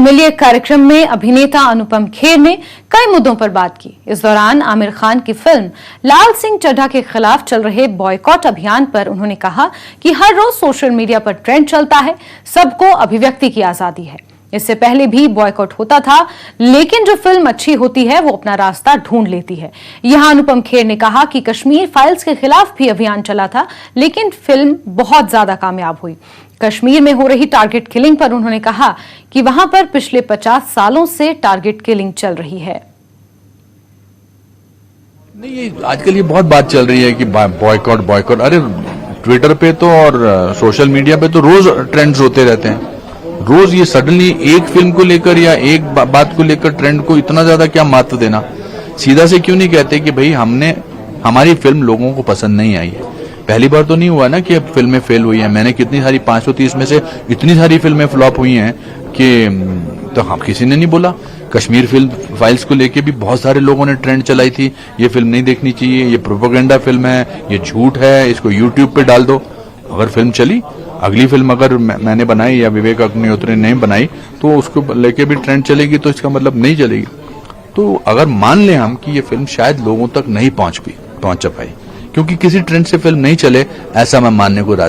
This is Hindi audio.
मिलिए कार्यक्रम में अभिनेता अनुपम खेर ने कई मुद्दों पर बात की। इस दौरान आमिर खान की फिल्म लाल सिंह चड्ढा के खिलाफ चल रहे बॉयकॉट अभियान पर उन्होंने कहा कि हर रोज सोशल मीडिया पर ट्रेंड चलता है, सबको अभिव्यक्ति की आजादी है। इससे पहले भी बॉयकॉट होता था, लेकिन जो फिल्म अच्छी होती है वो अपना रास्ता ढूंढ लेती है। यहां अनुपम खेर ने कहा कि कश्मीर फाइल्स के खिलाफ भी अभियान चला था, लेकिन फिल्म बहुत ज्यादा कामयाब हुई। कश्मीर में हो रही टारगेट किलिंग पर उन्होंने कहा कि वहां पर पिछले 50 सालों से टारगेट किलिंग चल रही है। नहीं, ये आजकल ये बहुत बात चल रही है कि बॉयकॉट। अरे ट्विटर पे तो और सोशल मीडिया पे तो रोज ट्रेंड्स होते रहते हैं। रोज ये सडनली एक फिल्म को लेकर या एक बात को लेकर ट्रेंड को इतना ज्यादा क्या महत्व देना। सीधा से क्यों नहीं कहते कि भाई हमारी फिल्म लोगों को पसंद नहीं आई है। पहली बार तो नहीं हुआ ना कि अब फिल्में फेल हुई हैं। मैंने कितनी सारी 530 में से इतनी सारी फिल्में फ्लॉप हुई हैं कि तो हम किसी ने नहीं बोला। कश्मीर फिल्म फाइल्स को लेके भी बहुत सारे लोगों ने ट्रेंड चलाई थी, ये फिल्म नहीं देखनी चाहिए, ये प्रोपेगेंडा फिल्म है, ये झूठ है, इसको यूट्यूब पे डाल दो। अगर फिल्म चली, अगली फिल्म अगर मैंने बनाई या विवेक अग्निहोत्री ने बनाई तो उसको लेके भी ट्रेंड चलेगी, तो इसका मतलब नहीं चलेगी। तो अगर मान लें हम कि ये फिल्म शायद लोगों तक नहीं पहुंच पाई, क्योंकि किसी ट्रेंड से फिल्म नहीं चले, ऐसा मैं मानने को राजी